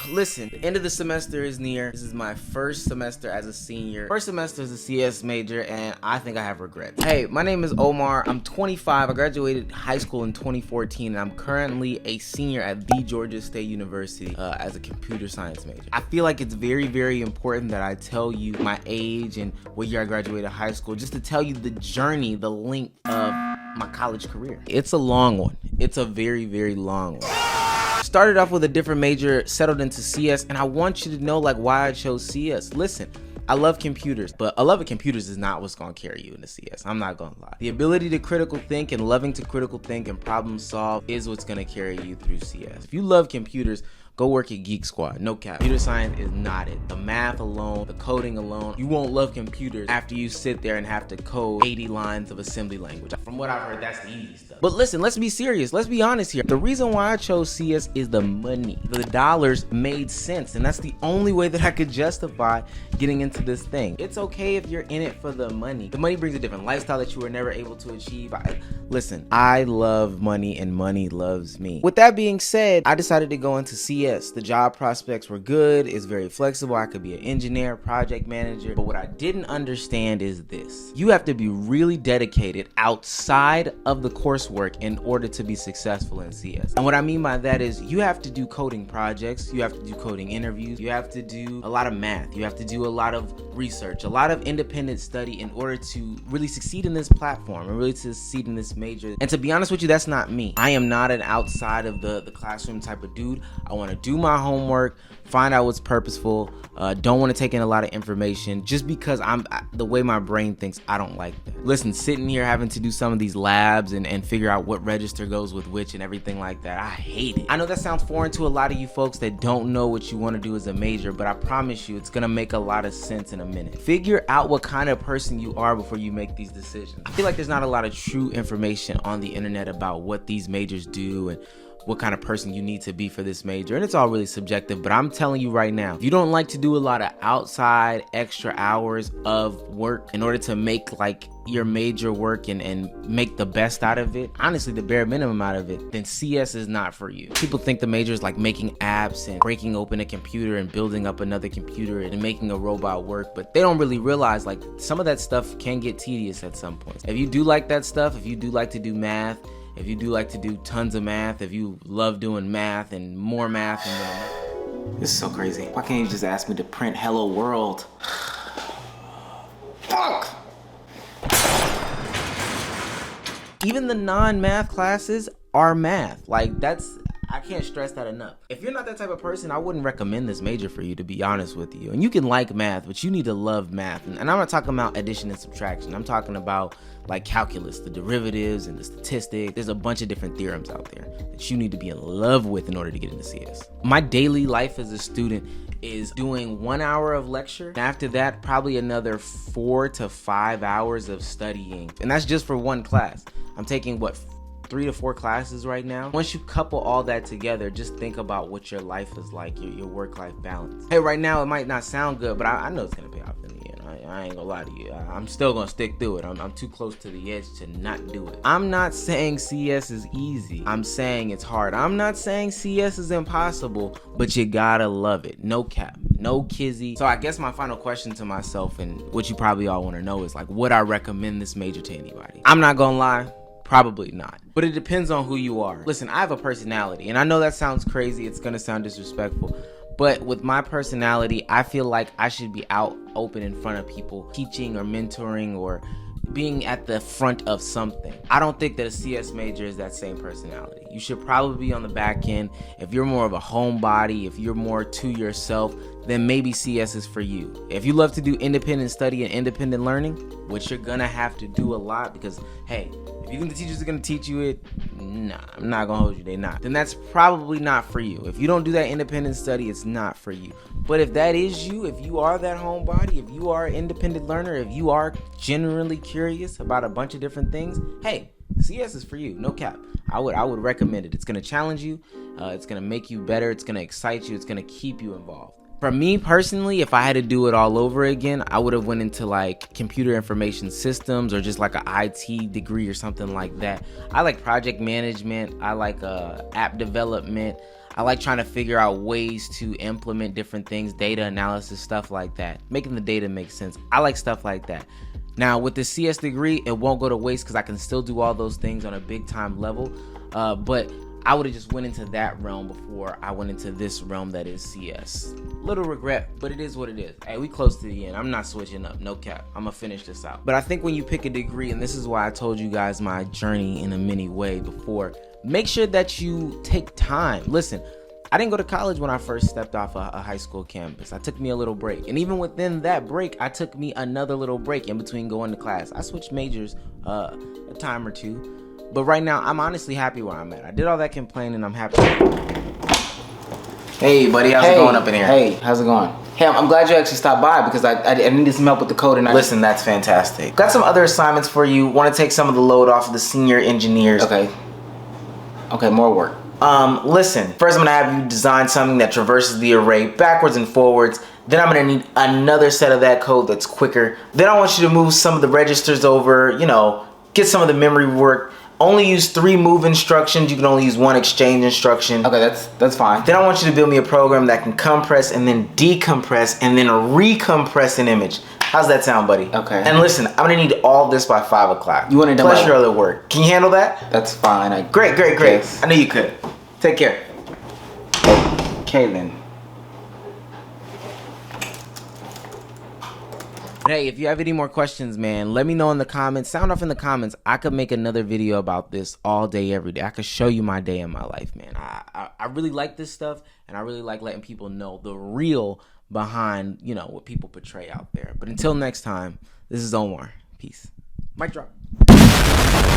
Listen, the end of the semester is near. This is my first semester as a senior. First semester as a CS major, and I think I have regrets. Hey, my name is Omar. I'm 25. I graduated high school in 2014, and I'm currently a senior at the Georgia State University as a computer science major. I feel like it's very, very important that I tell you my age and what year I graduated high school, just to tell you the journey, the length of my college career. It's a long one. It's a very, very long one. Started off with a different major, settled into CS, and I want you to know like why I chose CS. Listen, I love computers, but a love of computers is not what's gonna carry you into CS. I'm not gonna lie. The ability to critical think and loving to critical think and problem solve is what's gonna carry you through CS. If you love computers, go work at Geek Squad. No cap. Computer science is not it. The math alone, the coding alone, you won't love computers after you sit there and have to code 80 lines of assembly language. From what I've heard, that's the easy stuff. But listen, let's be serious. Let's be honest here. The reason why I chose CS is the money. The dollars made sense, and that's the only way that I could justify getting into this thing. It's okay if you're in it for the money. The money brings a different lifestyle that you were never able to achieve. Listen, I love money and money loves me. With that being said, I decided to go into CS. The job prospects were good. It's very flexible. I could be an engineer, project manager. But what I didn't understand is this. You have to be really dedicated outside of the coursework in order to be successful in CS. And what I mean by that is you have to do coding projects. You have to do coding interviews. You have to do a lot of math. You have to do a lot of research, a lot of independent study in order to really succeed in this platform and really succeed in this major. And to be honest with you, that's not me. I am not an outside of the classroom type of dude. I want to do my homework, find out what's purposeful, don't want to take in a lot of information just because the way my brain thinks, I don't like that. Listen, sitting here having to do some of these labs and figure out what register goes with which and everything like that, I hate it. I know that sounds foreign to a lot of you folks that don't know what you want to do as a major, but I promise you it's gonna make a lot of sense in a minute. Figure out what kind of person you are before you make these decisions. I feel like there's not a lot of true information on the internet about what these majors do and what kind of person you need to be for this major, and it's all really subjective. But I'm telling you right now, if you don't like to do a lot of outside extra hours of work in order to make like your major work and make the best out of it, honestly the bare minimum out of it, then CS is not for you. People think the major is like making apps and breaking open a computer and building up another computer and making a robot work, but they don't really realize like some of that stuff can get tedious at some point. If you do like that stuff, if you do like to do math, if you do like to do tons of math, if you love doing math and more math and this is so crazy. Why can't you just ask me to print hello world? Fuck! Even the non-math classes are math. Like I can't stress that enough. If you're not that type of person, I wouldn't recommend this major for you, to be honest with you. And you can like math, but you need to love math. And I'm not talking about addition and subtraction. I'm talking about like calculus, the derivatives and the statistics. There's a bunch of different theorems out there that you need to be in love with in order to get into CS. My daily life as a student is doing 1 hour of lecture. And after that, probably another 4 to 5 hours of studying. And that's just for one class. I'm taking 3 to 4 classes right now. Once you couple all that together, just think about what your life is like, your work-life balance. Hey, right now it might not sound good, but I know it's gonna pay off in the end. I ain't gonna lie to you. I'm still gonna stick through it. I'm too close to the edge to not do it. I'm not saying CS is easy. I'm saying it's hard. I'm not saying CS is impossible, but you gotta love it. No cap, no kizzy. So I guess my final question to myself, and what you probably all wanna know, is like, would I recommend this major to anybody? I'm not gonna lie. Probably not, but it depends on who you are. Listen, I have a personality, and I know that sounds crazy. It's gonna sound disrespectful, but with my personality, I feel like I should be out open in front of people, teaching or mentoring or being at the front of something. I don't think that a CS major is that same personality. You should probably be on the back end. If you're more of a homebody, if you're more to yourself, then maybe CS is for you. If you love to do independent study and independent learning, which you're gonna have to do a lot because, hey, if you think the teachers are gonna teach you it, nah, I'm not gonna hold you, they not. Then that's probably not for you. If you don't do that independent study, it's not for you. But if that is you, if you are that homebody, if you are an independent learner, if you are genuinely curious about a bunch of different things, hey, CS is for you, no cap. I would recommend it. It's gonna challenge you, it's gonna make you better, it's gonna excite you, it's gonna keep you involved. For me personally, if I had to do it all over again, I would have went into like computer information systems or just like an IT degree or something like that. I like project management. I like app development. I like trying to figure out ways to implement different things, data analysis, stuff like that, making the data make sense. I like stuff like that. Now with the CS degree, it won't go to waste because I can still do all those things on a big time level, but I would have just went into that realm before I went into this realm that is CS. Little regret, but it is what it is. Hey, we close to the end. I'm not switching up, no cap. I'm gonna finish this out. But I think when you pick a degree, and this is why I told you guys my journey in a mini way before, make sure that you take time. Listen, I didn't go to college when I first stepped off a high school campus. I took me a little break. And even within that break, I took me another little break in between going to class. I switched majors a time or two. But right now, I'm honestly happy where I'm at. I did all that complaining, I'm happy. Hey, buddy, how's it going up in here? Hey, how's it going? Hey, I'm glad you actually stopped by because I needed some help with the code. And listen, that's fantastic. Got some other assignments for you. Want to take some of the load off of the senior engineers. Okay, more work. Listen, first I'm gonna have you design something that traverses the array backwards and forwards. Then I'm gonna need another set of that code that's quicker. Then I want you to move some of the registers over, get some of the memory work. Only use 3 move instructions. You can only use 1 exchange instruction. Okay, that's fine. Then I want you to build me a program that can compress and then decompress and then recompress an image. How's that sound, buddy? Okay. And listen, I'm gonna need all this by 5 o'clock. You want it done plus your other work. Can you handle that? That's fine. Great. Yes. I knew you could. Take care. Okay then. Hey, if you have any more questions, man, let me know in the comments. Sound off in the comments. I could make another video about this all day, every day. I could show you my day in my life, man. I really like this stuff, and I really like letting people know the real behind, what people portray out there. But until next time, this is Omar. Peace. Mic drop.